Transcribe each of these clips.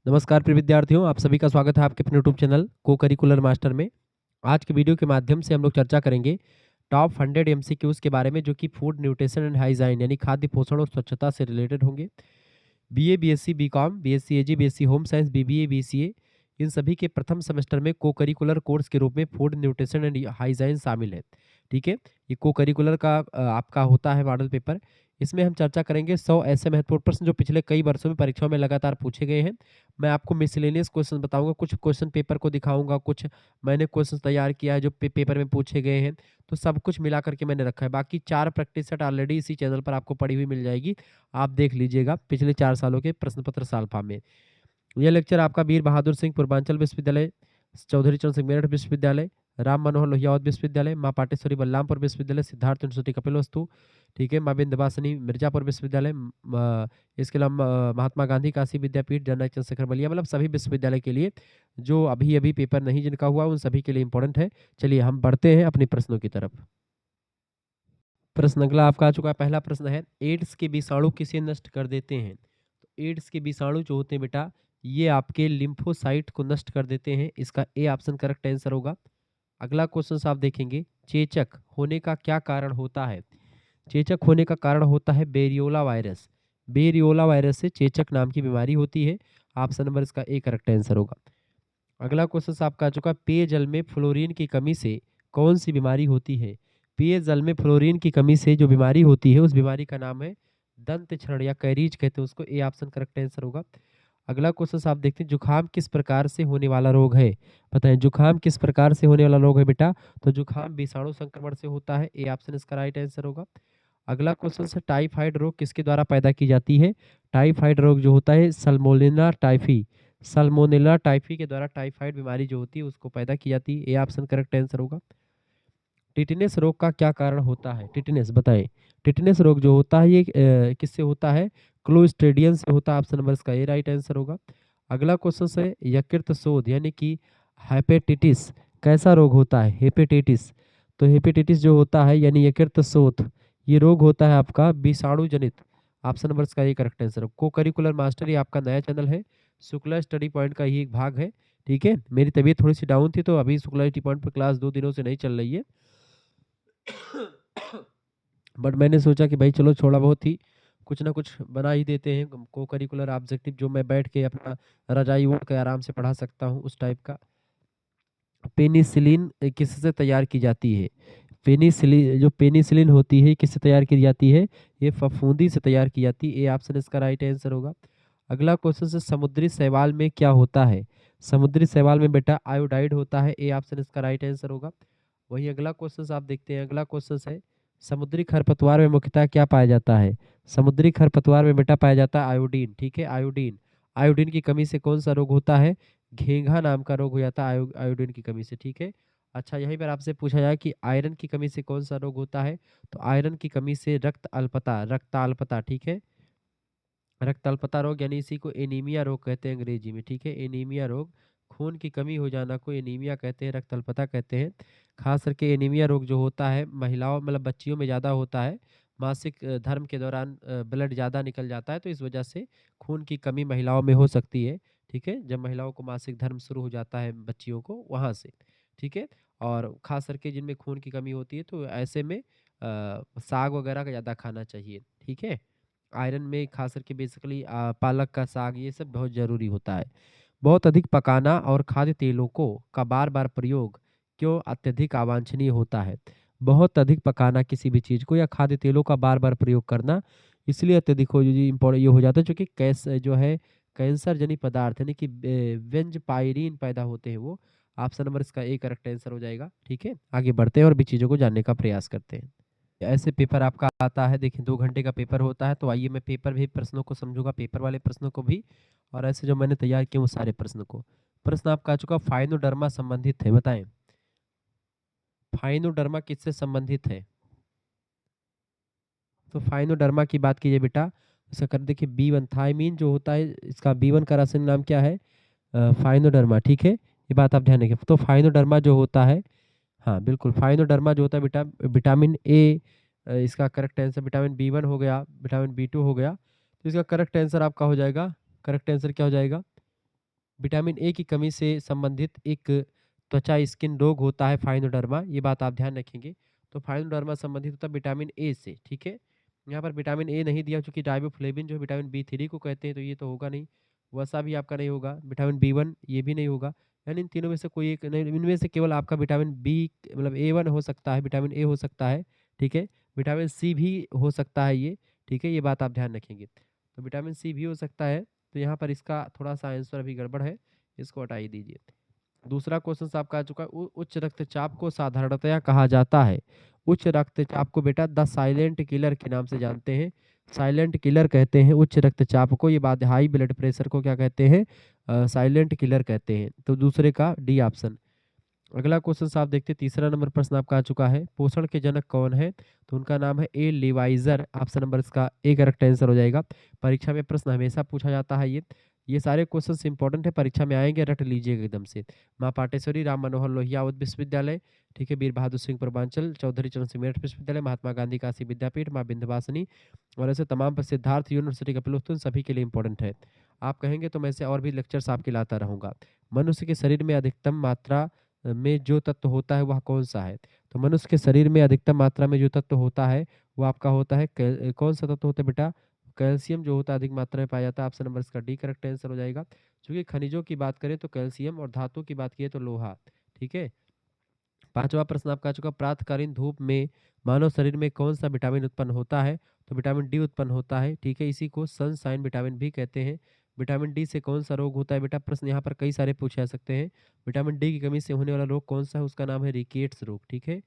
नमस्कार प्रिय विद्यार्थियों, आप सभी का स्वागत है आपके अपने यूट्यूब चैनल को करिकुलर मास्टर में। आज के वीडियो के माध्यम से हम लोग चर्चा करेंगे टॉप 100 एमसीक्यूज़ के बारे में, जो कि फूड न्यूट्रिशन एंड हाइजीन यानी खाद्य पोषण और स्वच्छता से रिलेटेड होंगे। BA, BSc, BCom, BSc AG, BSc home science, BBA, BCA इन सभी के प्रथम सेमेस्टर में को करिकुलर कोर्स के रूप में फूड न्यूट्रिशन एंड हाइजीन शामिल है। ठीक है, ये को करिकुलर का आपका होता है मॉडल पेपर। इसमें हम चर्चा करेंगे 100 ऐसे महत्वपूर्ण प्रश्न जो पिछले कई वर्षों में परीक्षाओं में लगातार पूछे गए हैं। मैं आपको मिसलेनियस क्वेश्चन बताऊंगा, कुछ क्वेश्चन पेपर को दिखाऊंगा, कुछ मैंने क्वेश्चन तैयार किया है जो पेपर में पूछे गए हैं। तो सब कुछ मिला करके मैंने रखा है। बाकी 4 प्रैक्टिस सेट ऑलरेडी इसी चैनल पर आपको पड़ी हुई मिल जाएगी, आप देख लीजिएगा पिछले 4 सालों के प्रश्न पत्र सालफा में। यह लेक्चर आपका वीर बहादुर सिंह पूर्वांचल विश्वविद्यालय, चौधरी चरण सिंह मेरठ विश्वविद्यालय, राम मनोहर लोहियावत विश्वविद्यालय, माँ पाटेश्वरी बलरामपुर विश्वविद्यालय, सिद्धार्थ यूनिवर्सिटी कपिलवस्तु, ठीक है, माँ विंध्यवासिनी मिर्जापुर विश्वविद्यालय, इसके अलावा महात्मा गांधी काशी विद्यापीठ, जननायक चंद्रशेखर बलिया, मतलब सभी विश्वविद्यालय के लिए जो अभी अभी पेपर नहीं जिनका हुआ उन सभी के लिए इंपॉर्टेंट है। चलिए हम बढ़ते हैं अपने प्रश्नों की तरफ। प्रश्न अगला आपका आ चुका है। पहला प्रश्न है, एड्स के विषाणु किसे नष्ट कर देते हैं? तो एड्स के विषाणु जो होते हैं बेटा, ये आपके लिम्फोसाइट को नष्ट कर देते हैं। इसका ए ऑप्शन करेक्ट आंसर होगा। अगला क्वेश्चन आप देखेंगे, चेचक होने का क्या कारण होता है? चेचक होने का कारण होता है बेरियोला वायरस। बेरियोला वायरस से चेचक नाम की बीमारी होती है। ऑप्शन नंबर इसका ए करेक्ट आंसर होगा। अगला क्वेश्चन आपका आ चुका है, पेयजल में फ्लोरीन की कमी से कौन सी बीमारी होती है? पेयजल में फ्लोरीन की कमी से जो बीमारी होती है उस बीमारी का नाम है दंत क्षरण या कैरीज कहते हैं उसको। ए ऑप्शन करेक्ट आंसर होगा। अगला क्वेश्चन आप देखते हैं, जुखाम किस प्रकार से होने वाला रोग है? बताएं, जुखाम किस प्रकार से होने वाला रोग है बेटा? तो जुखाम विषाणु संक्रमण से होता है। ए ऑप्शन इसका राइट आंसर होगा। अगला क्वेश्चन है, टाइफाइड रोग किसके द्वारा पैदा की जाती है? टाइफाइड रोग जो होता है सल्मोनेला टाइफी, सल्मोनेला टाइफी के द्वारा टाइफाइड बीमारी जो होती है उसको पैदा की जाती है। ए ऑप्शन करेक्ट आंसर होगा। टिटनेस रोग का क्या कारण होता है? टिटनेस बताएं, टिटनेस रोग जो होता है ये किससे होता है? क्लोस्ट्रीडियम से होता है। ऑप्शन नंबर इसका ए राइट आंसर होगा। अगला क्वेश्चन है, यकृत शोथ यानी कि हेपेटाइटिस कैसा रोग होता है? हेपेटाइटिस, तो हेपेटाइटिस जो होता है यानी यकृत शोथ, ये रोग होता है आपका विषाणु जनित। ऑप्शन नंबर इसका ये करेक्ट आंसर हो। को करिकुलर मास्टर ये आपका नया चैनल है, शुक्ला स्टडी पॉइंट का ही एक भाग है। ठीक है, मेरी तबीयत थोड़ी सी डाउन थी तो अभी शुक्ला स्टडी पॉइंट पर क्लास 2 दिनों से नहीं चल रही है। बट मैंने सोचा कि भाई चलो थोड़ा बहुत ही कुछ ना कुछ बना ही देते हैं को करिकुलर ऑब्जेक्टिव, जो मैं बैठ के अपना रजाई ओढ़ के आराम से पढ़ा सकता हूँ उस टाइप का। पेनिसिलिन किससे तैयार की जाती है? पेनिसिलिन, जो पेनिसिलिन होती है किससे तैयार की जाती है? ये फफूंदी से तैयार की जाती है। ए ऑप्शन इसका राइट आंसर होगा। अगला क्वेश्चन है, समुद्री शैवाल में क्या होता है? समुद्री शैवाल में बेटा आयोडाइड होता है। ए ऑप्शन इसका राइट आंसर होगा। वही अगला क्वेश्चन आप देखते हैं। अगला क्वेश्चन है, समुद्री खरपतवार में मुख्यतः क्या पाया जाता है? समुद्री खरपतवार में बेटा पाया जाता है आयोडीन। ठीक है, आयोडीन, आयोडीन की कमी से कौन सा रोग होता है? घेंघा नाम का रोग हो जाता है आयोडीन की कमी से। ठीक है, अच्छा यहीं पर आपसे पूछा जाए कि आयरन की कमी से कौन सा रोग होता है? तो आयरन की कमी से रक्त अल्पता, रक्ताल्पता। ठीक है, रक्त अल्पता रोग यानी इसी को एनीमिया रोग कहते हैं अंग्रेजी में। ठीक है, एनीमिया रोग, खून की कमी हो जाना को एनीमिया कहते हैं, रक्त अल्पता कहते हैं। खास करके एनीमिया रोग जो होता है महिलाओं मतलब बच्चियों में ज़्यादा होता है। मासिक धर्म के दौरान ब्लड ज़्यादा निकल जाता है तो इस वजह से खून की कमी महिलाओं में हो सकती है। ठीक है, जब महिलाओं को मासिक धर्म शुरू हो जाता है बच्चियों को वहाँ से। ठीक है, और खास करके जिनमें खून की कमी होती है तो ऐसे में साग वगैरह का ज़्यादा खाना चाहिए। ठीक है, आयरन में खास करके बेसिकली पालक का साग ये सब बहुत ज़रूरी होता है। बहुत अधिक पकाना और खाद्य तेलों को का बार बार प्रयोग क्यों अत्यधिक अवांछनीय होता है? बहुत अधिक पकाना किसी भी चीज़ को या खाद्य तेलों का बार बार प्रयोग करना इसलिए अत्यधिक हो इम्पोर्टेंट ये हो जाता है क्योंकि कैस जो है कैंसर जनित पदार्थ यानी कि व्यंज पायरीन पैदा होते हैं वो। ऑप्शन नंबर इसका ए करेक्ट आंसर हो जाएगा। ठीक है, आगे बढ़ते हैं और भी चीज़ों को जानने का प्रयास करते हैं। ऐसे पेपर आपका आता है, देखिए 2 घंटे का पेपर होता है, तो आइए मैं पेपर भी प्रश्नों को समझूंगा, पेपर वाले प्रश्नों को भी और ऐसे जो मैंने तैयार किए वो सारे प्रश्न को। प्रश्न आपका आ चुका, फाइनोडर्मा संबंधित है, बताएं फाइनोडर्मा किससे संबंधित है? तो फाइनोडर्मा की बात कीजिए बेटा, इसका कर देखिए B1 थायमीन जो होता है इसका B1 का रासायनिक नाम क्या है? फाइनोडर्मा। ठीक है, ये बात आप ध्यान रखिए। तो फाइनोडर्मा जो होता है, हाँ बिल्कुल, फाइनोडर्मा जो होता है विटामिन ए, इसका करेक्ट आंसर विटामिन B1 हो गया, विटामिन B2 हो गया। तो इसका करेक्ट आंसर आपका हो जाएगा, करेक्ट आंसर क्या हो जाएगा? विटामिन ए की कमी से संबंधित एक त्वचा स्किन रोग होता है फाइनोडर्मा, ये बात आप ध्यान रखेंगे। तो फाइनोडर्मा संबंधित होता है विटामिन ए से, ठीक है? यहाँ पर विटामिन ए नहीं दिया चूँकि राइबोफ्लेविन जो विटामिन बी3 को कहते हैं, तो ये तो होगा नहीं। वसा भी आपका नहीं होगा, विटामिन बी1 ये भी नहीं होगा। यानी इन तीनों में से कोई एक नहीं, इनमें से केवल आपका विटामिन बी मतलब ए1 हो सकता है, विटामिन ए हो सकता है, ठीक है? विटामिन सी भी हो सकता है ये, ठीक है? ये बात आप ध्यान रखेंगे। तो विटामिन सी भी हो सकता है, तो यहाँ पर इसका थोड़ा-सा आंसर अभी गड़बड़ है, इसको हटा ही दीजिए। दूसरा क्वेश्चन आपका आ चुका है, उच्च रक्तचाप को साधारणतया कहा जाता है। उच्च रक्तचाप को बेटा द साइलेंट किलर के नाम से जानते हैं। साइलेंट किलर कहते हैं उच्च रक्तचाप को, ये बात हाई ब्लड प्रेशर को क्या कहते हैं? साइलेंट किलर कहते हैं। तो दूसरे का डी ऑप्शन। अगला क्वेश्चन आप देखते हैं, तीसरा नंबर प्रश्न आपका आ चुका है, पोषण के जनक कौन है? तो उनका नाम है ए लिवाइजर। ऑप्शन नंबर इसका ए करेक्ट आंसर हो जाएगा। परीक्षा में प्रश्न हमेशा पूछा जाता है ये सारे क्वेश्चन इंपॉर्टेंट है, परीक्षा में आएंगे, रट लीजिएगा एकदम से। माँ पाटेश्वरी राम मनोहर लोहिया विश्वविद्यालय, ठीक है, वीर बहादुर सिंह पूर्वांचल, चौधरी चरण सिंह मेरठ विश्वविद्यालय, महात्मा गांधी काशी विद्यापीठ, माँ विंध्यवासिनी, और ऐसे तमाम पर सिद्धार्थ यूनिवर्सिटी कपिलवस्तु, सभी के लिए इंपॉर्टेंट है। आप कहेंगे तो मैं से और भी लेक्चर्स आपके लाता रहूंगा। मनुष्य के शरीर में अधिकतम मात्रा में जो तत्व होता है वह कौन सा है? तो मनुष्य के शरीर में अधिकतम मात्रा में जो तत्व होता है वो आपका होता है कौन सा तत्व होता है बेटा? कैल्शियम जो होता है अधिक मात्रा में पाया जाता है। ऑप्शन नंबर इसका डी करेक्ट आंसर हो जाएगा। चूंकि खनिजों की बात करें तो कैल्शियम, और धातु की बात किए तो लोहा, ठीक है। पांचवा प्रश्न आपका आ चुका, प्रातःकालीन धूप में मानव शरीर में कौन सा विटामिन उत्पन्न होता है? तो विटामिन डी उत्पन्न होता है, ठीक है, इसी को सनशाइन विटामिन भी कहते हैं। विटामिन डी से कौन सा रोग होता है बेटा? प्रश्न यहाँ पर कई सारे पूछे जा सकते हैं। विटामिन डी की कमी से होने वाला रोग कौन सा है? उसका नाम है रिकेट्स रोग, ठीक है।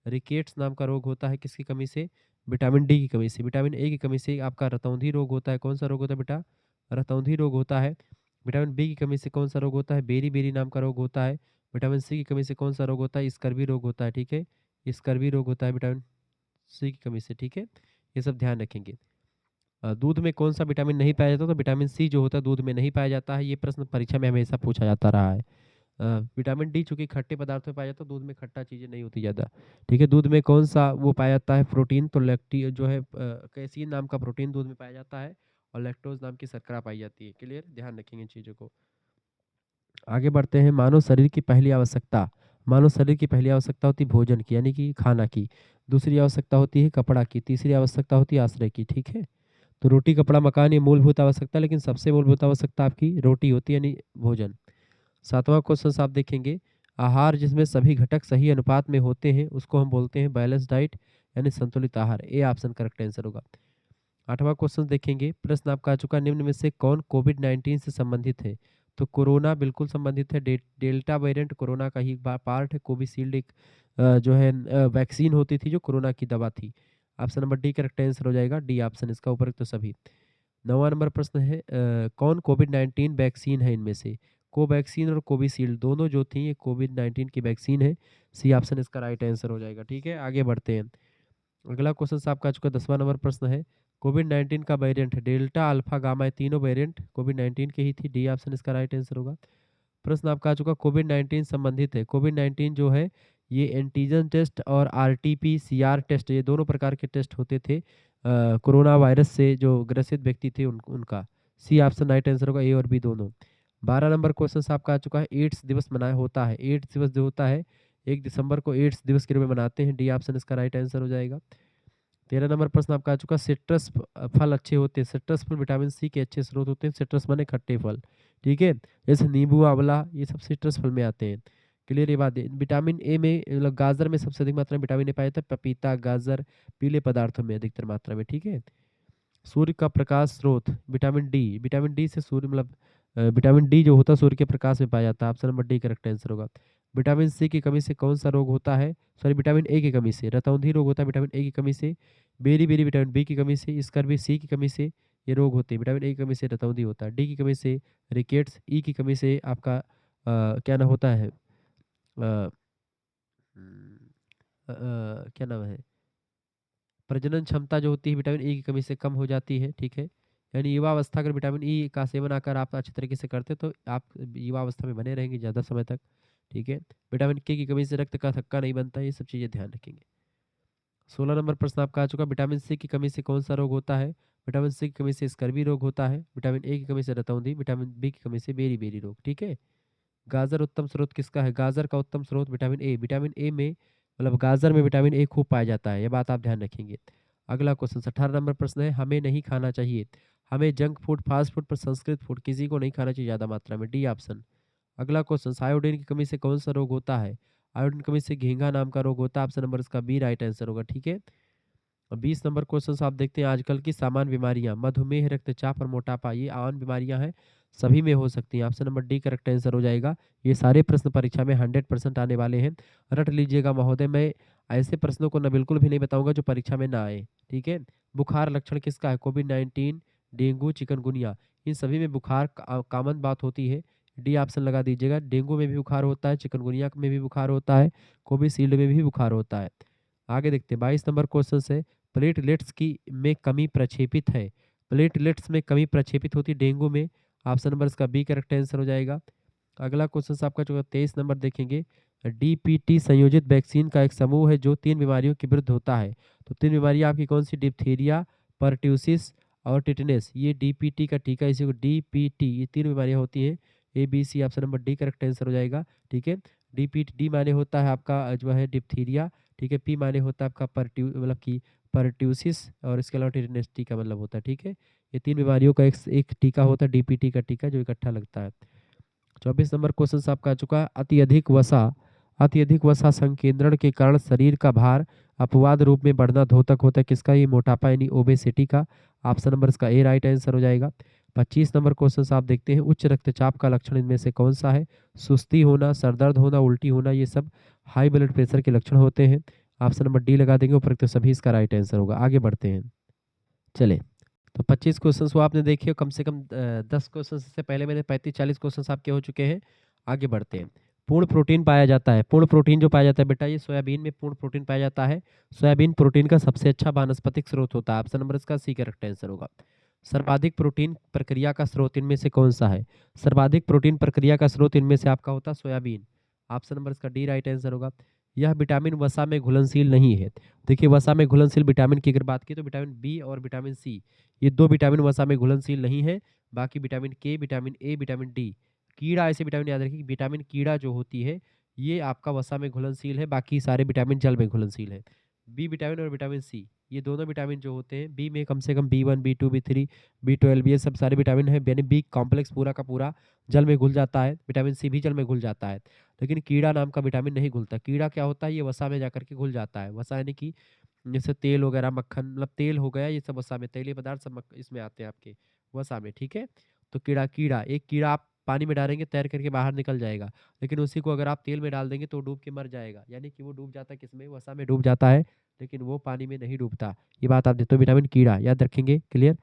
रिकेट्स नाम का रोग होता है किसकी कमी से? विटामिन डी की कमी से। विटामिन ए की कमी से आपका रतौंधी रोग होता है। कौन सा रोग होता है बेटा? रतौंधी रोग होता है। विटामिन बी की कमी से कौन सा रोग होता है? बेरी बेरी नाम का रोग होता है। विटामिन सी की कमी से कौन सा रोग होता है? स्कर्वी रोग होता है, ठीक है। स्कर्वी रोग होता है विटामिन सी की कमी से, ठीक है। ये सब ध्यान रखेंगे। दूध में कौन सा विटामिन नहीं पाया जाता? तो विटामिन सी जो होता है दूध में नहीं पाया जाता है। ये प्रश्न परीक्षा में हमेशा पूछा जाता रहा है। विटामिन डी चूंकि खट्टे पदार्थों में पाया जाता है, दूध में खट्टा चीज़ें नहीं होती ज़्यादा, ठीक है। दूध में कौन सा वो पाया जाता है प्रोटीन? तो लैक्टी जो है कैसीन नाम का प्रोटीन दूध में पाया जाता है, और लैक्टोज नाम की शर्करा पाई जाती है। क्लियर, ध्यान रखेंगे इन चीज़ों को। आगे बढ़ते हैं, मानव शरीर की पहली आवश्यकता। मानव शरीर की पहली आवश्यकता होती है भोजन की, यानी कि खाना की। दूसरी आवश्यकता होती है कपड़ा की। तीसरी आवश्यकता होती है आश्रय की, ठीक है। तो रोटी कपड़ा मकान ये मूलभूत आवश्यकता, लेकिन सबसे मूलभूत आवश्यकता आपकी रोटी होती है, यानी भोजन। सातवां क्वेश्चन आप देखेंगे, आहार जिसमें सभी घटक सही अनुपात में होते हैं उसको हम बोलते हैं बैलेंस डाइट, यानी संतुलित आहार। ए ऑप्शन करेक्ट आंसर होगा। आठवां क्वेश्चन देखेंगे, प्रश्न आपका आ चुका, निम्न में से कौन कोविड-19 से संबंधित है? तो कोरोना बिल्कुल संबंधित है। डेल्टा वेरिएंट कोरोना का ही पार्ट है। कोविशील्ड एक जो है वैक्सीन होती थी जो कोरोना की दवा थी। Option number D correct answer हो जाएगा। डी ऑप्शन इसका उपयुक्त तो सभी। नौवां नंबर प्रश्न है, कौन कोविड-19 वैक्सीन है इनमें से? कोवैक्सीन और कोविशील्ड दोनों जो थी ये कोविड-19 की वैक्सीन है। सी ऑप्शन इसका राइट आंसर हो जाएगा, ठीक है। आगे बढ़ते हैं। अगला क्वेश्चन आपका आ चुका 10वां नंबर प्रश्न है, कोविड-19 का वेरिएंट डेल्टा, अल्फा, गामा, ये तीनों वेरिएंट कोविड-19 के ही थी। डी ऑप्शन इसका राइट आंसर होगा। प्रश्न आपका आ चुका, कोविड-19 संबंधित है। कोविड-19 जो है ये एंटीजन टेस्ट और आरटी-पीसीआर टेस्ट, ये दोनों प्रकार के टेस्ट होते थे कोरोना वायरस से जो ग्रसित व्यक्ति थे उनका। सी ऑप्शन राइट आंसर होगा, ए और बी दोनों। 12 नंबर क्वेश्चन आपका आ चुका है, एड्स दिवस मनाया होता है। एड्स दिवस जो होता है 1 दिसंबर को एड्स दिवस के रूप में मनाते हैं। डी ऑप्शन इसका राइट आंसर हो जाएगा। 13 नंबर प्रश्न आपका आ चुका, सिट्रस फल अच्छे होते हैं। सिट्रस फल विटामिन सी के अच्छे स्रोत होते हैं। सिट्रस माने खट्टे फल, ठीक है। जैसे नींबू, आंवला, ये सब सिट्रस फल में आते हैं। क्लियर, ये बात है। विटामिन ए में मतलब गाजर में सबसे अधिक मात्रा में विटामिन ए पाया जाता है। पपीता, गाजर, पीले पदार्थों में अधिकतर मात्रा में, ठीक है। सूर्य का प्रकाश स्रोत विटामिन डी। विटामिन डी से सूर्य मतलब विटामिन डी जो होता है सूर्य के प्रकाश में पाया जाता है। Option number D correct answer होगा। विटामिन सी की कमी से कौन सा रोग होता है? सॉरी, विटामिन ए की कमी से रतौंधी रोग होता है विटामिन ए की कमी से। बेरी बेरी विटामिन बी की कमी से। स्कर्वी सी की कमी से ये रोग होते हैं। विटामिन ए की कमी से रतौंधी होता है। डी की कमी से रिकेट्स। ई की कमी से आपका क्या नाम होता है क्या नाम है, प्रजनन क्षमता जो होती है विटामिन ई की कमी से कम हो जाती है, ठीक है। यानी युवा अवस्था अगर विटामिन ई का सेवन अगर आप अच्छे तरीके से करते तो आप युवा अवस्था में बने रहेंगे ज़्यादा समय तक, ठीक है। विटामिन के की कमी से रक्त का थक्का नहीं बनता, ये सब चीज़ें ध्यान रखेंगे। 16 नंबर प्रश्न आपका आ चुका, विटामिन सी की कमी से कौन सा रोग होता है? विटामिन सी की कमी से स्कर्वी रोग होता है, विटामिन ए की कमी से रतौंधी, विटामिन बी की कमी से बेरी बेरी रोग। ठीक है। गाजर उत्तम स्रोत किसका है? गाजर का उत्तम स्रोत विटामिन ए। विटामिन ए में मतलब गाजर में विटामिन ए खूब पाया जाता है, ये बात आप ध्यान रखेंगे। अगला क्वेश्चन 18 नंबर प्रश्न है, हमें नहीं खाना चाहिए। हमें जंक फूड, फास्ट फूड, प्रसंस्कृत फूड किसी को नहीं खाना चाहिए ज़्यादा मात्रा में, डी ऑप्शन। अगला क्वेश्चन, आयोडीन की कमी से कौन सा रोग होता है? आयोडीन की कमी से घेंघा नाम का रोग होता है, ऑप्शन नंबर इसका बी राइट आंसर होगा। ठीक है। 20 नंबर क्वेश्चन आप देखते हैं, आजकल की सामान्य बीमारियां, मधुमेह, रक्तचाप और मोटापा ये आम बीमारियां हैं, सभी में हो सकती हैं, option number D correct answer हो जाएगा। ये सारे प्रश्न परीक्षा में 100% आने वाले हैं, रट लीजिएगा महोदय। मैं ऐसे प्रश्नों को न बिल्कुल भी नहीं बताऊंगा जो परीक्षा में ना आए। ठीक है। बुखार लक्षण किसका है? कोविड-19, डेंगू, चिकनगुनिया, इन सभी में बुखार कॉमन बात होती है, डी ऑप्शन लगा दीजिएगा। डेंगू में भी बुखार होता है, चिकनगुनिया में भी बुखार होता है, कोविशील्ड में भी बुखार होता है। आगे देखते हैं 22 नंबर क्वेश्चन से, प्लेटलेट्स की में कमी प्रक्षेपित है। प्लेटलेट्स में कमी प्रक्षेपित होती है डेंगू में, ऑप्शन नंबर इसका बी करेक्ट आंसर हो जाएगा। अगला क्वेश्चन आपका जो 23 नंबर देखेंगे, डीपीटी संयोजित वैक्सीन का एक समूह है जो 3 बीमारियों के विरुद्ध होता है। तो 3 बीमारियां आपकी कौन सी? डिप्थीरिया, परट्यूसिस और टिटनेस। ये डीपीटी का टीका, इसी को डीपीटी, ये 3 बीमारियां होती हैं। A B C, option number D correct answer हो जाएगा। ठीक है। डीपीटी, डी माने होता है आपका जो है डिप्थीरिया, ठीक है। पी माने होता है आपका मतलब कि परट्यूसिस, और इसके अलावा टिटनेस टी का मतलब होता है। ठीक है। ये 3 बीमारियों का एक एक टीका होता है, डीपीटी का टीका, जो इकट्ठा लगता है। 24 नंबर क्वेश्चन आपका आ चुका है, अत्यधिक वसा संकेंद्रण के कारण शरीर का भार अपवाद रूप में बढ़ना धोतक होता है, किसका? ये मोटापा यानी ओबेसिटी का, ऑप्शन नंबर इसका ए राइट आंसर हो जाएगा। 25 नंबर क्वेश्चन आप देखते हैं, उच्च रक्तचाप का लक्षण इनमें से कौन सा है? सुस्ती होना, सरदर्द होना, उल्टी होना, ये सब हाई ब्लड प्रेशर के लक्षण होते हैं, ऑप्शन नंबर डी लगा देंगे, उपरोक्त सभी इसका राइट आंसर होगा। आगे बढ़ते हैं, चले। तो 25 क्वेश्चंस वो आपने देखे हो, कम से कम 10 क्वेश्चन से पहले मैंने 35-40 क्वेश्चंस आपके हो चुके हैं। आगे बढ़ते हैं। पूर्ण प्रोटीन पाया जाता है, पूर्ण प्रोटीन जो पाया जाता है बेटा, ये सोयाबीन में पूर्ण प्रोटीन पाया जाता है। सोयाबीन प्रोटीन का सबसे अच्छा वानस्पतिक स्रोत होता है, ऑप्शन नंबर इसका सी करेक्ट आंसर होगा। सर्वाधिक प्रोटीन प्रक्रिया का स्रोत इनमें से कौन सा है? सर्वाधिक प्रोटीन प्रक्रिया का स्रोत इनमें से आपका होता है सोयाबीन, ऑप्शन नंबर इसका डी राइट आंसर होगा। यह विटामिन वसा में घुलनशील नहीं है। देखिए, वसा में घुलनशील विटामिन की अगर बात की तो विटामिन बी और विटामिन सी, ये 2 विटामिन वसा में घुलनशील नहीं है। बाकी विटामिन के, विटामिन ए, विटामिन डी, कीड़ा, ऐसे विटामिन याद रखिए कि विटामिन कीड़ा जो होती है ये आपका वसा में घुलनशील है, बाकी सारे विटामिन जल में घुलनशील है। बी विटामिन और विटामिन सी, ये दोनों विटामिन जो होते हैं, बी में कम से कम बी1, बी2, बी3, बी12, ये सब सारे विटामिन है, यानी बी कॉम्प्लेक्स पूरा का पूरा जल में घुल जाता है, विटामिन सी भी जल में घुल जाता है। लेकिन कीड़ा नाम का विटामिन नहीं घुलता। कीड़ा क्या होता है? ये वसा में जाकर के घुल जाता है। वसा यानी कि जैसे तेल वगैरह, मक्खन, मतलब तेल हो गया, ये सब वसा में, तेलीय पदार्थ सब इसमें आते हैं आपके वसा में। ठीक है। तो कीड़ा कीड़ा एक कीड़ा आप पानी में डालेंगे तैर करके बाहर निकल जाएगा, लेकिन उसी को अगर आप तेल में डाल देंगे तो डूब के मर जाएगा, यानी कि वो डूब जाता है किसमें? वसा में डूब जाता है, लेकिन वो पानी में नहीं डूबता। ये बात आप देखते हो, विटामिन कीड़ा याद रखेंगे, क्लियर।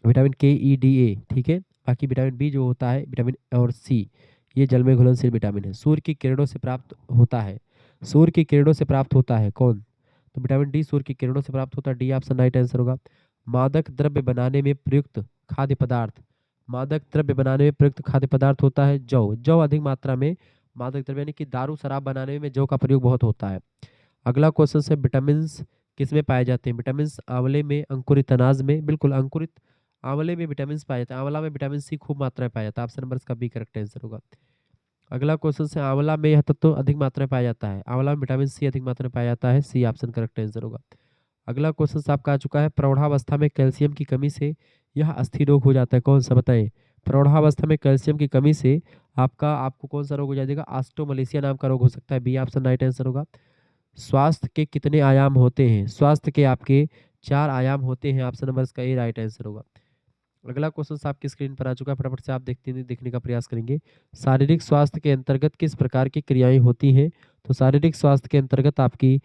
विटामिन के, ई, डी, ए, ठीक है। बाकी विटामिन बी जो होता है, विटामिन और सी, ये जल में घुलनशील विटामिन है। सूर्य की किरणों से प्राप्त होता है, सूर्य की किरणों से प्राप्त होता है कौन? तो विटामिन डी सूर्य की किरणों से प्राप्त होता है, डी ऑप्शन राइट आंसर होगा। मादक द्रव्य बनाने में प्रयुक्त खाद्य पदार्थ, मादक द्रव्य बनाने में प्रयुक्त खाद्य पदार्थ होता है जौ। जौ अधिक मात्रा में मादक द्रव्य यानी कि दारू शराब बनाने में जौ का प्रयोग बहुत होता है। अगला क्वेश्चन है, विटामिन किस में पाए जाते हैं? विटामिन आंवले में, अंकुरित अनाज में, बिल्कुल अंकुरित आंवले में विटामिन पाया जाता है। आंवला में विटामिन सी खूब मात्रा में पाया जाता है, ऑप्शन नंबर इसका बी करेक्ट आंसर होगा। अगला क्वेश्चन है, आंवला में यह तत्व तो अधिक मात्रा में पाया जाता है, आंवला में विटामिन सी अधिक मात्रा में पाया जाता है, सी ऑप्शन करेक्ट आंसर होगा। अगला क्वेश्चन आपका आ चुका है, प्रौढ़ावस्था में कैल्शियम की कमी से यह अस्थि रोग हो जाता है, कौन सा बताएं? प्रौढ़ावस्था में कैल्शियम की कमी से आपको कौन सा रोग हो जाएगा? ऑस्टोमलेशिया नाम का रोग हो सकता है, बी ऑप्शन राइट आंसर होगा। स्वास्थ्य के कितने आयाम होते हैं? स्वास्थ्य के आपके 4 आयाम होते हैं, ऑप्शन नंबर इसका ए राइट आंसर होगा। अगला क्वेश्चन आपकी स्क्रीन पर आ चुका है, फटाफट से आप देखने का प्रयास करेंगे। शारीरिक स्वास्थ्य के अंतर्गत किस प्रकार की क्रियाएं होती हैं? तो शारीरिक स्वास्थ्य के अंतर्गत आपकी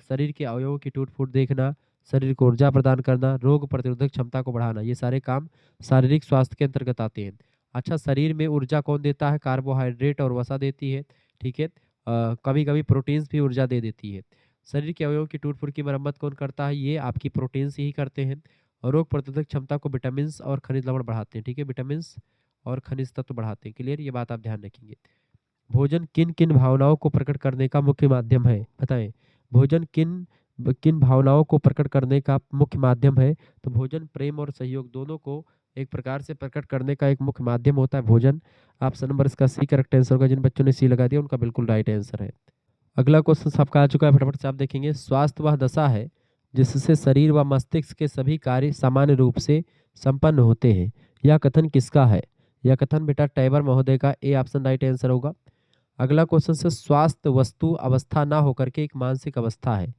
शरीर के अवयवों की टूट फूट देखना, शरीर को ऊर्जा प्रदान करना, रोग प्रतिरोधक क्षमता को बढ़ाना, ये सारे काम शारीरिक स्वास्थ्य के अंतर्गत आते हैं। अच्छा, शरीर में ऊर्जा कौन देता है? कार्बोहाइड्रेट और वसा देती है, ठीक है। कभी कभी प्रोटीन्स भी ऊर्जा दे देती है। शरीर के अवयवों की टूट फूट की मरम्मत कौन करता है? ये आपकी प्रोटीन्स ही करते हैं। और रोग प्रतिरोधक क्षमता को विटामिन और खनिज लवण बढ़ाते हैं, ठीक है। विटामिन और खनिज तत्व बढ़ाते हैं, क्लियर, ये बात आप ध्यान रखेंगे। भोजन किन किन भावनाओं को प्रकट करने का मुख्य माध्यम है, बताएं? भोजन किन किन भावनाओं को प्रकट करने का मुख्य माध्यम है? तो भोजन प्रेम और सहयोग दोनों को एक प्रकार से प्रकट करने का एक मुख्य माध्यम होता है भोजन। ऑप्शन नंबर इसका सी करेक्ट आंसर होगा। जिन बच्चों ने सी लगा दिया उनका बिल्कुल राइट आंसर है। अगला क्वेश्चन आपका आ चुका है, फटाफट से आप देखेंगे। स्वास्थ्य वह दशा है जिससे शरीर व मस्तिष्क के सभी कार्य सामान्य रूप से संपन्न होते हैं। यह कथन किसका है? यह कथन बेटा टैबर महोदय का। ए ऑप्शन राइट आंसर होगा। अगला क्वेश्चन से स्वास्थ्य वस्तु अवस्था ना होकर के एक मानसिक अवस्था है।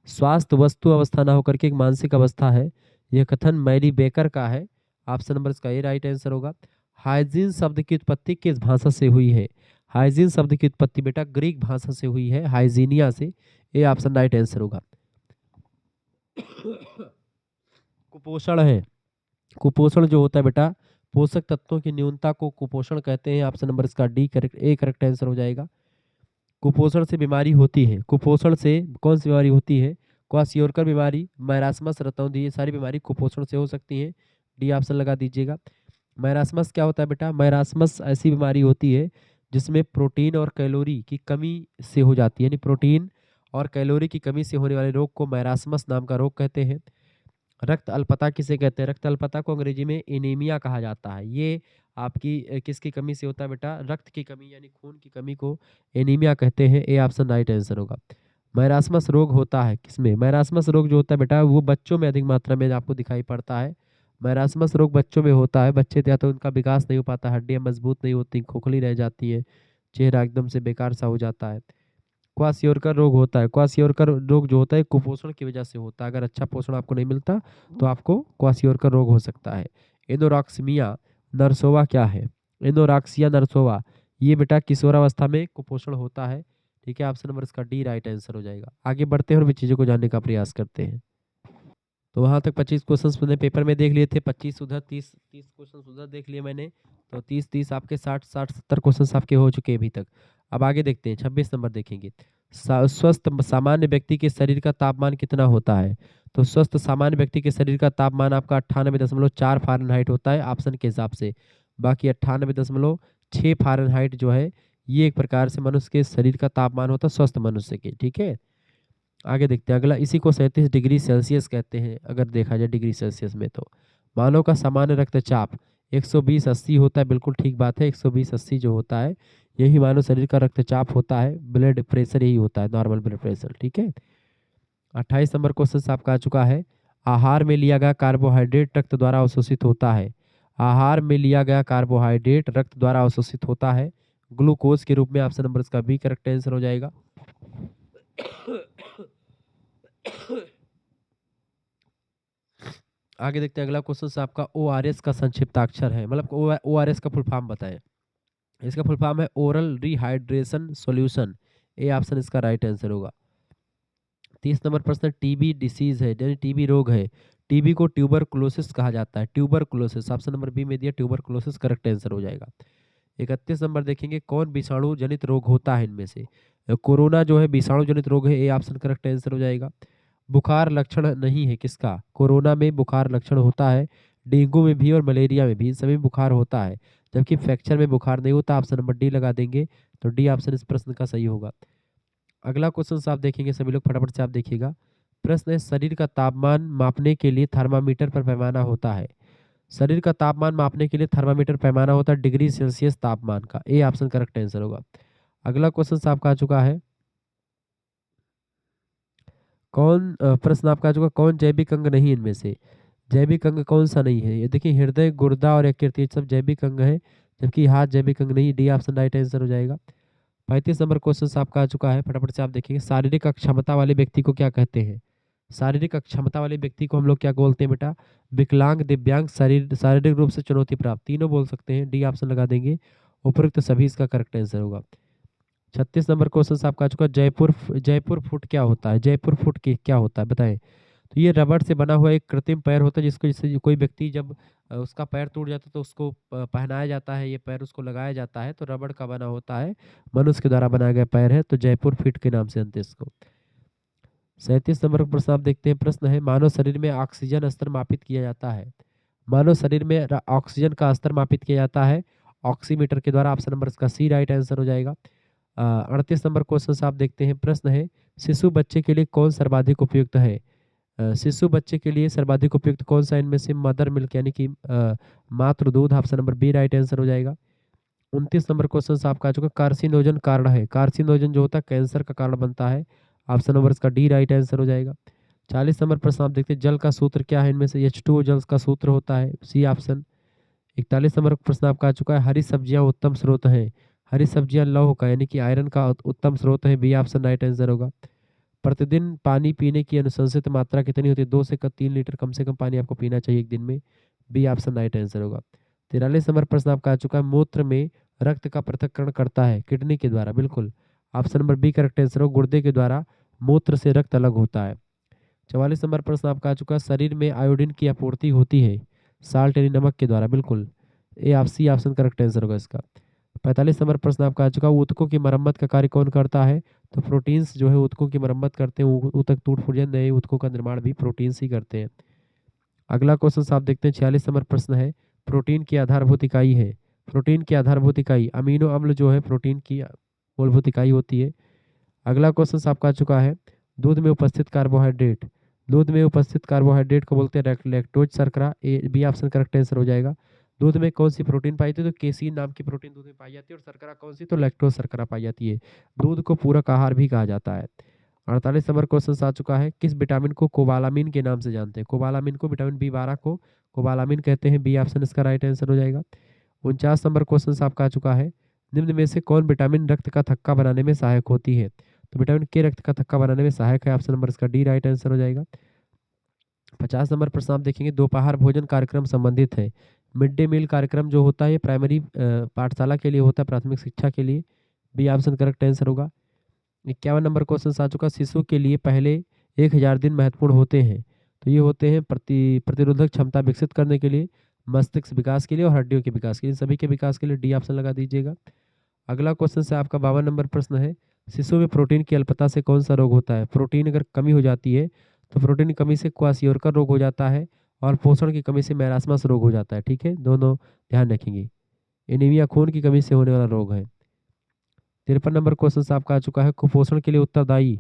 स्वास्थ्य वस्तु अवस्था ना होकर के एक मानसिक अवस्था है। यह कथन मैरी बेकर का है। ऑप्शन नंबर इसका ए राइट आंसर होगा। हाइजीन शब्द की उत्पत्ति किस भाषा से हुई है? हाइजीन शब्द की उत्पत्ति बेटा ग्रीक भाषा से हुई है, हाइजीनिया से। ए ऑप्शन राइट आंसर होगा। कुपोषण है। कुपोषण जो होता है बेटा, पोषक तत्वों की न्यूनता को कुपोषण कहते हैं। ऑप्शन नंबर इसका D correct, A correct answer हो जाएगा। कुपोषण से बीमारी होती है। कुपोषण से कौन सी बीमारी होती है? क्वाशियोरकर बीमारी, मैरास्मस, रतौंधी, ये सारी बीमारी कुपोषण से हो सकती है। डी ऑप्शन लगा दीजिएगा। मैरास्मस क्या होता है बेटा? मैरास्मस ऐसी बीमारी होती है जिसमें प्रोटीन और कैलोरी की कमी से हो जाती है, यानी प्रोटीन और कैलोरी की कमी से होने वाले रोग को मैरास्मस नाम का रोग कहते हैं। रक्त अल्पता किसे कहते हैं? रक्त अल्पता को अंग्रेजी में एनीमिया कहा जाता है। ये आपकी किसकी कमी से होता है बेटा? रक्त की कमी यानी खून की कमी को एनीमिया कहते हैं। ए ऑप्शन राइट आंसर होगा। मैरास्मस रोग होता है किसमें? मैरास्मस रोग जो होता है बेटा वो बच्चों में अधिक मात्रा में आपको दिखाई पड़ता है। मैरास्मस रोग बच्चों में होता है। बच्चे या तो उनका विकास नहीं हो पाता, हड्डियां मजबूत नहीं होती, खोखली रह जाती है, चेहरा एकदम से बेकार सा हो जाता है। क्वाशियोरकर रोग होता है। क्वाशियोरकर रोग जो होता है कुपोषण की वजह से होता है। अगर अच्छा पोषण आपको नहीं मिलता तो आपको क्वाशियोरकर रोग हो सकता है। एनोरेक्सिया नर्सोवा क्या है? एनोरेक्सिया नर्सोवा ये बेटा किशोरावस्था में कुपोषण होता है। ठीक है, ऑप्शन नंबर इसका डी राइट आंसर हो जाएगा। आगे बढ़ते हैं और भी चीज़ों को जानने का प्रयास करते हैं। तो वहाँ तक 25 क्वेश्चंस मैंने पेपर में देख लिए थे, 25 उधर, 30 क्वेश्चंस उधर देख लिए मैंने। तो 30 आपके 60 70 क्वेश्चंस आपके हो चुके हैं अभी तक। अब आगे देखते हैं, 26 नंबर देखेंगे। स्वस्थ सामान्य व्यक्ति के शरीर का तापमान कितना होता है? तो स्वस्थ सामान्य व्यक्ति के शरीर का तापमान आपका 98.4 फ़ारेनहाइट होता है ऑप्शन के हिसाब से। बाकी 98.6 फ़ारेनहाइट जो है ये एक प्रकार से मनुष्य के शरीर का तापमान होता है स्वस्थ मनुष्य के। ठीक है, आगे देखते हैं अगला। इसी को 37 डिग्री सेल्सियस कहते हैं अगर देखा जाए डिग्री सेल्सियस में। तो मानव का सामान्य रक्तचाप 120/80 होता है। बिल्कुल ठीक बात है, 120/80 जो होता है यही मानव शरीर का रक्तचाप होता है। ब्लड प्रेशर यही होता है, नॉर्मल ब्लड प्रेशर। ठीक है, 28 नंबर क्वेश्चन आपका आ चुका है। आहार में लिया गया कार्बोहाइड्रेट रक्त द्वारा अवशोषित होता है। आहार में लिया गया कार्बोहाइड्रेट रक्त द्वारा अवशोषित होता है ग्लूकोज के रूप में। ऑप्शन नंबर इसका बी करेक्ट आंसर हो जाएगा। आगे देखते हैं अगला क्वेश्चन से आपका ORS का संक्षिप्ताक्षर है, मतलब ORS का फुल फॉर्म बताएं। इसका फुल फॉर्म है oral rehydration solution. A option इसका राइट आंसर होगा। 30 नंबर प्रश्न, टीबी डिसीज है यानी टीबी रोग है। टीबी को ट्यूबरकुलोसिस कहा जाता है। ट्यूबरकुलोसिस ऑप्शन नंबर बी में दिया, ट्यूबरकुलोसिस करेक्ट आंसर हो जाएगा। 31 नंबर देखेंगे, कौन विषाणु जनित रोग होता है इनमें से? कोरोना जो है विषाणु जनित रोग है। ए ऑप्शन करेक्ट आंसर हो जाएगा। बुखार लक्षण नहीं है किसका? कोरोना में बुखार लक्षण होता है। डेंगू में भी और मलेरिया में भी, इन सभी में बुखार होता है, जबकि फ्रैक्चर में बुखार नहीं होता। ऑप्शन नंबर डी लगा देंगे तो डी ऑप्शन इस प्रश्न का सही होगा। अगला क्वेश्चन आप देखेंगे, सभी लोग फटाफट से आप देखिएगा। प्रश्न है, शरीर का तापमान मापने के लिए थर्मामीटर पर पैमाना होता है। शरीर का तापमान मापने के लिए थर्मामीटर पैमाना होता है डिग्री सेल्सियस तापमान का। ए ऑप्शन करेक्ट आंसर होगा। अगला क्वेश्चन आपका आ चुका है, प्रश्न आपका आ चुका, कौन जैविक अंग नहीं इनमें से? जैविक अंग कौन सा नहीं है? ये देखिए, हृदय, गुर्दा और यकृत सब जैविक अंग है, जबकि हाथ जैविक अंग नहीं। डी ऑप्शन राइट आंसर हो जाएगा। 35 नंबर क्वेश्चन आपका आ चुका है, फटाफट से आप देखेंगे। शारीरिक अक्षमता वाले व्यक्ति को क्या कहते हैं? शारीरिक अक्षमता वाले व्यक्ति को हम लोग क्या बोलते हैं बेटा? विकलांग, दिव्यांग, शारीरिक रूप से चुनौती प्राप्त, तीनों बोल सकते हैं। डी ऑप्शन लगा देंगे, उपयुक्त सभी इसका करेक्ट आंसर होगा। 36 नंबर क्वेश्चन आपका आ चुका है। जयपुर फुट क्या होता है? जयपुर फुट की क्या होता है बताएं। तो ये रबड़ से बना हुआ एक कृत्रिम पैर होता है, जिसको जैसे कोई व्यक्ति जब उसका पैर टूट जाता है तो उसको पहनाया जाता है, ये पैर उसको लगाया जाता है, तो रबड़ का बना होता है, मनुष्य के द्वारा बनाया गया पैर है, तो जयपुर फिट के नाम से जानते हैं इसको। 37 नंबर का प्रश्न आप देखते हैं। प्रश्न है, मानव शरीर में ऑक्सीजन स्तर मापित किया जाता है। मानव शरीर में ऑक्सीजन का स्तर मापित किया जाता है ऑक्सीमीटर के द्वारा। ऑप्शन नंबर इसका सी राइट आंसर हो जाएगा। 38 नंबर क्वेश्चन से आप देखते हैं, प्रश्न है शिशु बच्चे के लिए कौन सर्वाधिक उपयुक्त है। शिशु बच्चे के लिए सर्वाधिक उपयुक्त कौन सा इनमें से, मदर मिल्क यानी कि मातृ दूध, option number B right answer हो जाएगा। 29 नंबर क्वेश्चन से आपका आ चुका, कार्सिनोजन कारण है, कार्सिनोजन जो होता है कैंसर का कारण बनता है, ऑप्शन नंबर इसका डी राइट आंसर हो जाएगा। 40 नंबर प्रश्न आप देखते हैं, जल का सूत्र क्या है, इनमें से H2O जल का सूत्र होता है, सी ऑप्शन। 41 नंबर प्रश्न आपका आ चुका है, हरी सब्जियां उत्तम स्रोत हैं, हरी सब्जियां लौह का यानी कि आयरन का उत्तम स्रोत है, बी ऑप्शन राइट आंसर होगा। प्रतिदिन पानी पीने की अनुशंसित मात्रा कितनी होती है, 2 से 3 लीटर कम से कम पानी आपको पीना चाहिए एक दिन में, बी ऑप्शन राइट आंसर होगा। 43 नंबर प्रश्न आपका आ चुका है, मूत्र में रक्त का पृथक्करण करता है, किडनी के द्वारा, बिल्कुल option number B correct answer हो, गुर्दे के द्वारा मूत्र से रक्त अलग होता है। 44 नंबर प्रश्न आपका आ चुका है, शरीर में आयोडीन की आपूर्ति होती है, साल्ट यानी नमक के द्वारा, बिल्कुल ए आप सी ऑप्शन करेक्ट आंसर होगा इसका। 45 नंबर प्रश्न आपका आ चुका है, ऊतकों की मरम्मत का कार्य कौन करता है, तो प्रोटीन्स जो है ऊतकों की मरम्मत करते हैं, ऊतक टूट फूट जाए, नए ऊतकों का निर्माण भी प्रोटीन्स ही करते हैं। अगला क्वेश्चन आप देखते हैं, 46 नंबर प्रश्न है, प्रोटीन की आधारभूत इकाई है, प्रोटीन की आधारभूत इकाई अमीनो अम्ल जो है प्रोटीन की मूलभूत इकाई होती है। अगला क्वेश्चन आपका आ चुका है, दूध में उपस्थित कार्बोहाइड्रेट, दूध में उपस्थित कार्बोहाइड्रेट को बोलते हैं लैक्टोज शर्करा, A B option correct answer हो जाएगा। दूध में कौन सी प्रोटीन पाई जाती है, तो केसीन नाम की प्रोटीन दूध में पाई जाती है, और शर्करा कौन सी, तो लैक्टोज शर्करा पाई जाती है। दूध को पूरक आहार भी कहा जाता है। 48 नंबर क्वेश्चन आ चुका है, किस विटामिन को कोबालामिन के नाम से जानते हैं, कोबालामिन को विटामिन B12 को कोबालामिन कहते हैं, बी ऑप्शन इसका राइट आंसर हो जाएगा। 49 नंबर क्वेश्चन आपका आ चुका है, निम्न में से कौन विटामिन रक्त का थक्का बनाने में सहायक होती है, तो विटामिन के रक्त का थक्का बनाने में सहायक है, ऑप्शन नंबर इसका डी राइट आंसर हो जाएगा। 50 नंबर प्रश्न आप देखेंगे, दोपहर भोजन कार्यक्रम संबंधित है, मिड डे मील कार्यक्रम जो होता है ये प्राइमरी पाठशाला के लिए होता है, प्राथमिक शिक्षा के लिए, बी ऑप्शन करेक्ट आंसर होगा। 51 नंबर क्वेश्चन आ चुका, शिशु के लिए पहले 1000 दिन महत्वपूर्ण होते हैं, तो ये होते हैं प्रतिरोधक क्षमता विकसित करने के लिए, मस्तिष्क विकास के लिए और हड्डियों के विकास के लिए, सभी के विकास के लिए डी ऑप्शन लगा दीजिएगा। अगला क्वेश्चन से आपका 52 नंबर प्रश्न है, शिशु में प्रोटीन की अल्पता से कौन सा रोग होता है, प्रोटीन अगर कमी हो जाती है तो प्रोटीन की कमी से क्वाशियोरकर रोग हो जाता है, और पोषण की कमी से मैरास्मस रोग हो जाता है, ठीक है, दोनों ध्यान रखेंगे। एनीमिया खून की कमी से होने वाला रोग है। 53 नंबर क्वेश्चन आपका आ चुका है, कुपोषण के लिए उत्तरदायी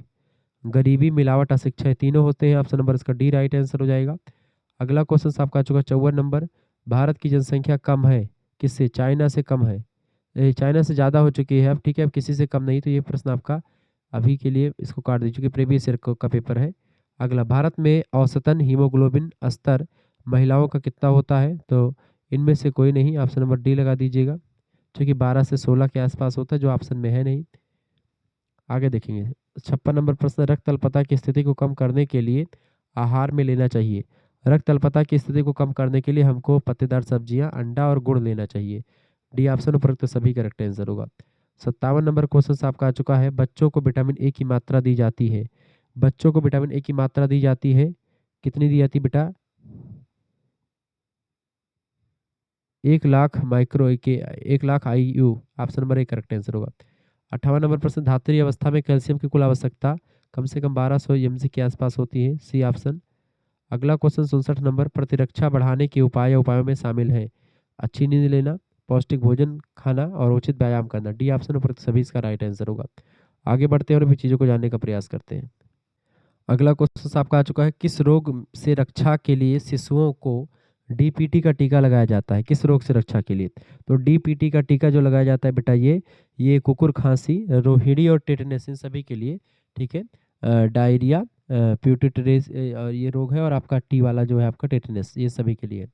गरीबी, मिलावट, अशिक्षा, ये तीनों होते हैं, ऑप्शन नंबर इसका डी राइट आंसर हो जाएगा। अगला क्वेश्चन आपका आ चुका है 54 नंबर, भारत की जनसंख्या कम है, किससे, चाइना से कम है, चाइना से ज़्यादा हो चुकी है अब, ठीक है, अब किसी से कम नहीं, तो ये प्रश्न आपका अभी के लिए इसको काट दीजिए, क्योंकि प्रीवियस ईयर का पेपर है। अगला, भारत में औसतन हीमोग्लोबिन स्तर महिलाओं का कितना होता है, तो इनमें से कोई नहीं, ऑप्शन नंबर डी लगा दीजिएगा, क्योंकि 12 से 16 के आसपास होता है, जो ऑप्शन में है नहीं। आगे देखेंगे 56 नंबर प्रश्न, रक्त अल्पता की स्थिति को कम करने के लिए आहार में लेना चाहिए, रक्त अल्पता की स्थिति को कम करने के लिए हमको पत्तेदार सब्जियां, अंडा और गुड़ लेना चाहिए, डी ऑप्शन उपरोक्त सभी करेक्ट आंसर होगा। 57 नंबर क्वेश्चन आपका आ चुका है, बच्चों को विटामिन ए की मात्रा दी जाती है, बच्चों को विटामिन ए की मात्रा दी जाती है, कितनी दी जाती है बेटा, 1 लाख माइक्रो के, 1 lakh IU, option number A correct answer होगा। 58 नंबर प्रश्न, धात्रीय अवस्था में कैल्शियम की कुल आवश्यकता कम से कम 1200 mg के आसपास होती है, सी ऑप्शन। अगला क्वेश्चन 67 नंबर, प्रतिरक्षा बढ़ाने के उपायों में शामिल है, अच्छी नींद लेना, पौष्टिक भोजन खाना और उचित व्यायाम करना, डी ऑप्शन उपरोक्त सभी इसका राइट आंसर होगा। आगे बढ़ते हैं और भी चीज़ों को जानने का प्रयास करते हैं। अगला क्वेश्चन आपका आ चुका है, किस रोग से रक्षा के लिए शिशुओं को DPT का टीका लगाया जाता है, किस रोग से रक्षा के लिए, तो DPT का टीका जो लगाया जाता है बेटा, ये कुकुर खांसी, रोहिणी और टेटनस, इन सभी के लिए, ठीक है, डायरिया, प्यूटिटरेस और ये रोग है, और आपका टी वाला जो है आपका टेटनस, ये सभी के लिए।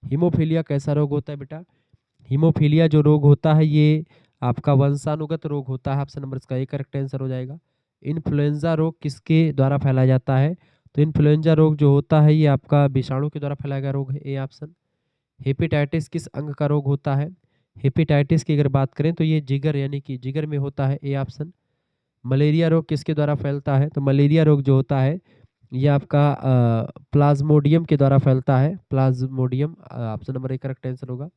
हीमोफीलिया कैसा रोग होता है बेटा, हीमोफीलिया जो रोग होता है ये आपका वंशानुगत रोग होता है, ऑप्शन नंबर इसका एक करेक्ट आंसर हो जाएगा। इन्फ्लुएंजा रोग किसके द्वारा फैलाया जाता है, तो इन्फ्लुएंजा रोग जो होता है ये आपका विषाणु के द्वारा फैलाया गया रोग है, ए ऑप्शन। हेपेटाइटिस किस अंग का रोग होता है, हेपेटाइटिस की अगर बात करें तो ये जिगर यानी कि जिगर में होता है, ए ऑप्शन। मलेरिया रोग किसके द्वारा फैलता है, तो मलेरिया रोग जो होता है ये आपका प्लाज्मोडियम के द्वारा फैलता है, प्लाज्मोडियम, ऑप्शन नंबर एक करेक्ट आंसर होगा।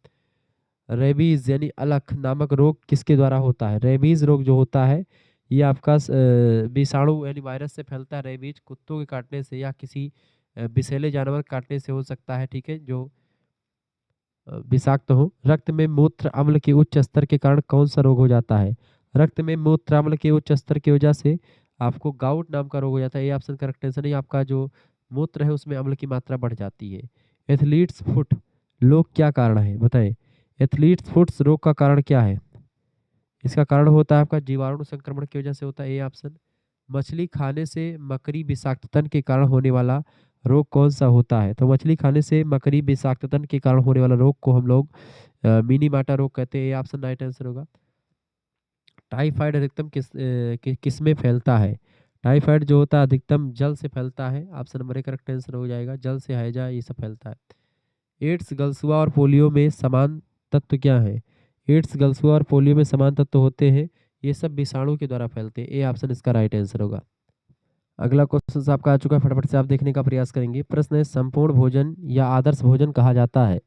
रेबीज यानी अलख नामक रोग किसके द्वारा होता है, रेबीज रोग जो होता है ये आपका विषाणु यानी वायरस से फैलता है, रेबीज कुत्तों के काटने से या किसी विषैले जानवर के काटने से हो सकता है, ठीक है, जो विषाक्त हो। रक्त में मूत्र अम्ल के उच्च स्तर के कारण कौन सा रोग हो जाता है, रक्त में मूत्राम्ल के उच्च स्तर की वजह से आपको गाउट नाम का रोग हो जाता है। ये ऑप्शन करेक्ट आंसर नहीं, आपका जो मूत्र है उसमें अम्ल की मात्रा बढ़ जाती है। एथलीट्स फुट रोग क्या कारण है बताएं। एथलीट्स फुट्स रोग का कारण क्या है? इसका कारण होता है आपका जीवाणु संक्रमण की वजह से होता है, ए ऑप्शन। मछली खाने से मकड़ी विषाक्तन के कारण होने वाला रोग कौन सा होता है? तो मछली खाने से मकड़ी विषाक्तन के कारण होने वाला रोग को हम लोग मिनीमाटा रोग कहते हैं, ये ऑप्शन राइट आंसर होगा। टाइफाइड अधिकतम किस में फैलता है? टाइफाइड जो होता है अधिकतम जल से फैलता है, ऑप्शन नंबर एक करेक्ट आंसर हो जाएगा। जल से हैजा ये सब फैलता है। एड्स गलसुआ और पोलियो में समान तत्व क्या है? एड्स गलसुआ और पोलियो में समान तत्व होते हैं, ये सब विषाणु के द्वारा फैलते हैं, ए ऑप्शन इसका राइट आंसर होगा। अगला क्वेश्चन आपका आ चुका है, फटाफट से आप देखने का प्रयास करेंगे। प्रश्न है संपूर्ण भोजन या आदर्श भोजन कहा जाता है?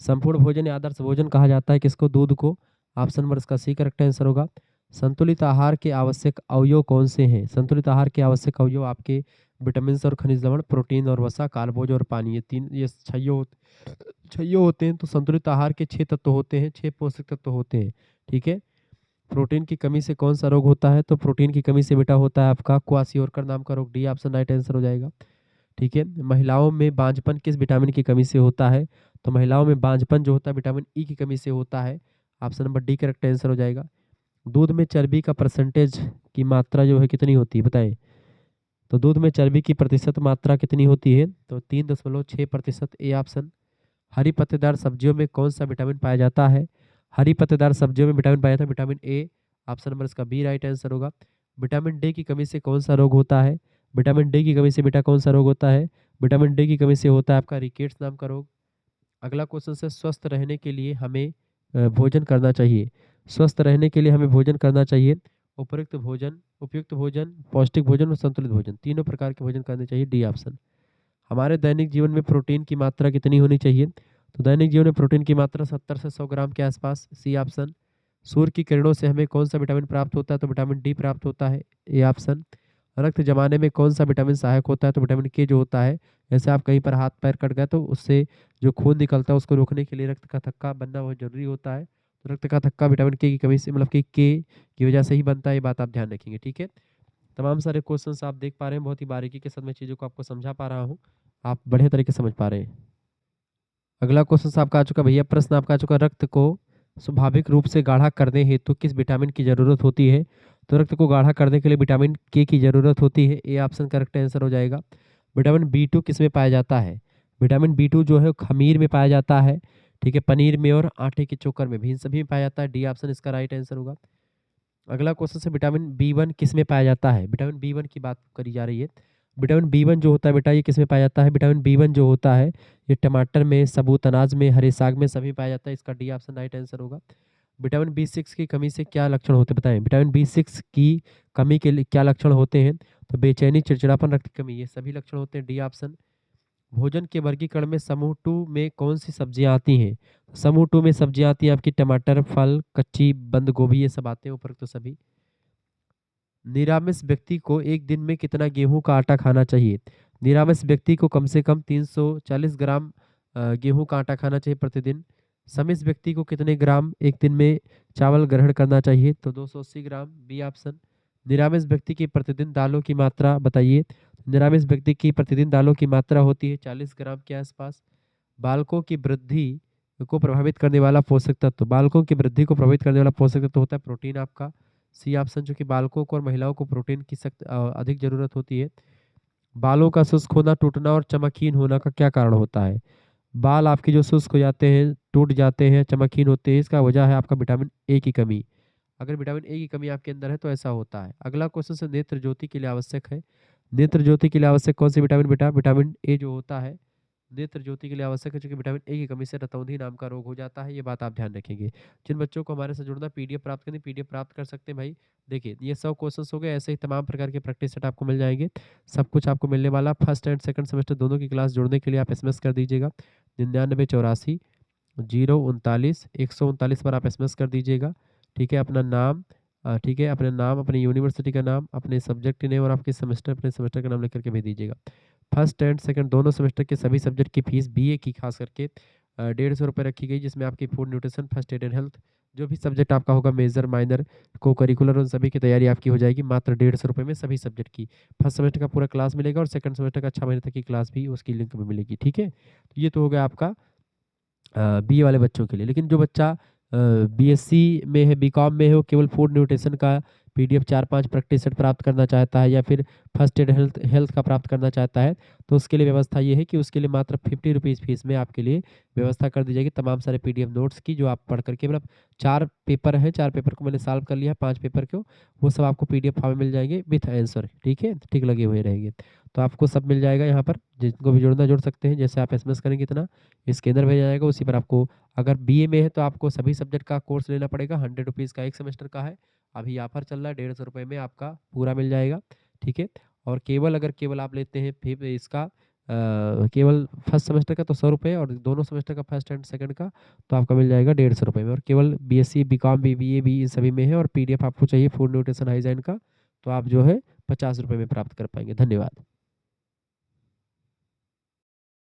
संपूर्ण भोजन या आदर्श भोजन कहा जाता है किसको? दूध को। ऑप्शन नंबर इसका सी करेक्ट आंसर होगा। संतुलित आहार के आवश्यक अवयव कौन से हैं? संतुलित आहार के आवश्यक अवयव आपके विटामिन और खनिज लवण, प्रोटीन और वसा, कार्बोज और पानी, ये तीन, ये छह होते हैं। तो संतुलित आहार के 6 तत्व होते हैं, 6 पोषक तत्व होते हैं। ठीक है। प्रोटीन की कमी से कौन सा रोग होता है? तो प्रोटीन की कमी से बेटा होता है आपका क्वासियोरकर नाम का रोग, डी ऑप्शन राइट आंसर हो जाएगा। ठीक है। महिलाओं में बांझपन किस विटामिन की कमी से होता है? तो महिलाओं में बांझपन जो होता है विटामिन ई की कमी से होता है, option number D correct answer हो जाएगा। दूध में चर्बी का परसेंटेज की मात्रा जो है कितनी होती है बताएं। तो दूध में चर्बी की प्रतिशत मात्रा कितनी होती है? तो 3.6%, ए ऑप्शन। हरी पत्तेदार सब्जियों में कौन सा विटामिन पाया जाता है? हरी पत्तेदार सब्जियों में विटामिन पाया जाता है विटामिन ए, ऑप्शन नंबर इसका बी राइट आंसर होगा। विटामिन डी की कमी से कौन सा रोग होता है? विटामिन डी की कमी से बेटा कौन सा रोग होता है? विटामिन डी की कमी से होता है आपका रिकेट्स नाम का रोग। अगला क्वेश्चन से स्वस्थ रहने के लिए हमें भोजन करना चाहिए। स्वस्थ रहने के लिए हमें भोजन करना चाहिए उपयुक्त भोजन, पौष्टिक भोजन और संतुलित भोजन, तीनों प्रकार के भोजन करने चाहिए, डी ऑप्शन। हमारे दैनिक जीवन में प्रोटीन की मात्रा कितनी होनी चाहिए? तो दैनिक जीवन में प्रोटीन की मात्रा 70 से 100 ग्राम के आसपास, सी ऑप्शन। सूर्य की किरणों से हमें कौन सा विटामिन प्राप्त होता है? तो विटामिन डी प्राप्त होता है, ए ऑप्शन। रक्त जमाने में कौन सा विटामिन सहायक होता है? तो विटामिन के जो होता है, जैसे आप कहीं पर हाथ पैर कट गए तो उससे जो खून निकलता है उसको रोकने के लिए रक्त का थक्का बनना बहुत जरूरी होता है। तो रक्त का थक्का विटामिन के की कमी से, मतलब कि के की वजह से ही बनता है, ये बात आप ध्यान रखेंगे। ठीक है। तमाम सारे क्वेश्चंस आप देख पा रहे हैं, बहुत ही बारीकी के साथ मैं चीज़ों को आपको समझा पा रहा हूँ, आप बढ़िया तरीके से समझ पा रहे हैं। अगला क्वेश्चन आपका आ चुका भैया, प्रश्न आपका आ चुका, रक्त को स्वाभाविक रूप से गाढ़ा करने हेतु किस विटामिन की जरूरत होती है? तो रक्त को गाढ़ा करने के लिए विटामिन के की जरूरत होती है, ए ऑप्शन करेक्ट आंसर हो जाएगा। विटामिन बी टू किस में पाया जाता है? विटामिन बी टू जो है खमीर में पाया जाता है, ठीक है, पनीर में और आटे के चोकर में भी, इन सभी में पाया जाता है, डी ऑप्शन इसका राइट आंसर होगा। अगला क्वेश्चन से विटामिन बी वन किस में पाया जाता है? विटामिन बी वन की बात करी जा रही है। विटामिन बी वन जो होता है बेटा ये किस में पाया जाता है? विटामिन बी वन जो होता है ये टमाटर में, सबूत अनाज में, हरे साग में सभी पाया जाता है, इसका डी ऑप्शन राइट आंसर होगा। विटामिन बी सिक्स की कमी से क्या लक्षण होते हैं बताएं। विटामिन बी सिक्स की कमी के लिए क्या लक्षण होते हैं? तो बेचैनी, चिड़चिड़ापन, रक्त की कमी, ये सभी लक्षण होते हैं, डी ऑप्शन। भोजन के वर्गीकरण में समूह टू में कौन सी सब्जियां आती हैं? समूह टू में सब्जियां आती हैं आपकी टमाटर, फल, कच्ची बंद गोभी, ये सब आते हैं ऊपर तो सभी। निरामिष व्यक्ति को एक दिन में कितना गेहूं का आटा खाना चाहिए? निरामिष व्यक्ति को कम से कम 340 ग्राम गेहूं का आटा खाना चाहिए प्रतिदिन। समिष व्यक्ति को कितने ग्राम एक दिन में चावल ग्रहण करना चाहिए? तो 280 ग्राम, बी ऑप्शन। निरामिष व्यक्ति की प्रतिदिन दालों की मात्रा बताइए। निरामिष व्यक्ति की प्रतिदिन दालों की मात्रा होती है 40 ग्राम के आसपास। बालकों की वृद्धि को प्रभावित करने वाला पोषक तत्व, बालकों की वृद्धि को प्रभावित करने वाला पोषक तत्व होता है प्रोटीन आपका, सी ऑप्शन, जो कि बालकों को और महिलाओं को प्रोटीन की सख्त अधिक जरूरत होती है। बालों का शुष्क होना, टूटना और चमकहीन होना का क्या कारण होता है? बाल आपके जो शुष्क हो जाते हैं, टूट जाते हैं, चमकहीन होते हैं, इसका वजह है आपका विटामिन ए की कमी। अगर विटामिन ए की कमी आपके अंदर है तो ऐसा होता है। अगला क्वेश्चन से नेत्र ज्योति के लिए आवश्यक है। नेत्र ज्योति के लिए आवश्यक कौन सी विटामिन बेटा? विटामिन ए जो होता है नेत्र ज्योति के लिए आवश्यक है, क्योंकि विटामिन ए की कमी से रतौंधी नाम का रोग हो जाता है, ये बात आप ध्यान रखेंगे। जिन बच्चों को हमारे साथ जुड़ना, पीडीएफ प्राप्त करनी, पीडीएफ प्राप्त कर सकते हैं भाई। देखिए ये 100 क्वेश्चंस हो गए, ऐसे ही तमाम प्रकार के प्रैक्टिस सेट आपको मिल जाएंगे, सब कुछ आपको मिलने वाला। फर्स्ट एंड सेकंड सेमेस्टर दोनों की क्लास जुड़ने के लिए आप एसएमएस कर दीजिएगा 9984 039 139 पर आप एसएमएस कर दीजिएगा। ठीक है, अपना नाम, ठीक है, अपने नाम, अपनी यूनिवर्सिटी का नाम, अपने सब्जेक्ट नेम और आपके सेमेस्टर, अपने सेमेस्टर का नाम लिख करके भेज दीजिएगा। फर्स्ट एंड सेकंड दोनों सेमेस्टर के सभी सब्जेक्ट की फीस बीए की खास करके 150 रुपये रखी गई, जिसमें आपकी food nutrition, first aid and health, जो भी सब्जेक्ट आपका होगा मेजर माइनर को करिकुलर, उन सभी की तैयारी आपकी हो जाएगी मात्र 150 रुपये में सभी सब्जेक्ट की। फर्स्ट सेमेस्टर का पूरा क्लास मिलेगा और सेकंड सेमेस्टर का 6 महीने तक की क्लास भी उसकी लिंक में मिलेगी। ठीक है, तो ये तो हो गया आपका बीए वाले बच्चों के लिए। लेकिन जो बच्चा बीएससी में है, बीकॉम में है, वो केवल फूड न्यूट्रिशन का पीडीएफ 4-5 प्रैक्टिस सेट प्राप्त करना चाहता है या फिर फर्स्ट एड हेल्थ हेल्थ का प्राप्त करना चाहता है, तो उसके लिए व्यवस्था ये है कि उसके लिए मात्र 50 रुपीज़ फीस में आपके लिए व्यवस्था कर दी जाएगी तमाम सारे पीडीएफ नोट्स की, जो आप पढ़ करके मतलब 4 पेपर हैं, 4 पेपर को मैंने सॉल्व कर लिया है, 5 पेपर को वो सब आपको पीडीएफ फॉर्म में मिल जाएंगे विथ आंसर। ठीक है, टिक लगे हुए रहेंगे, तो आपको सब मिल जाएगा यहाँ पर। जिनको भी जोड़ना जोड़ सकते हैं, जैसे आप एसएमएस करेंगे इतना स्कैनर भेजा जाएगा, उसी पर आपको, अगर बीए में है तो आपको सभी सब्जेक्ट का कोर्स लेना पड़ेगा, 100 रुपीज़ का एक सेमेस्टर का है। अभी ऑफर चल रहा है, 150 रुपये में आपका पूरा मिल जाएगा। ठीक है, और केवल अगर केवल आप लेते हैं फिर इसका केवल फर्स्ट सेमेस्टर का तो 100 रुपये, और दोनों सेमेस्टर का फर्स्ट एंड सेकंड का तो आपका मिल जाएगा 150 रुपये में। और केवल बीएससी बीकॉम बीबीए भी इन सभी में है, और पीडीएफ आपको चाहिए फूड न्यूट्रिशन हाइजीन का, तो आप जो है 50 रुपये में प्राप्त कर पाएंगे। धन्यवाद।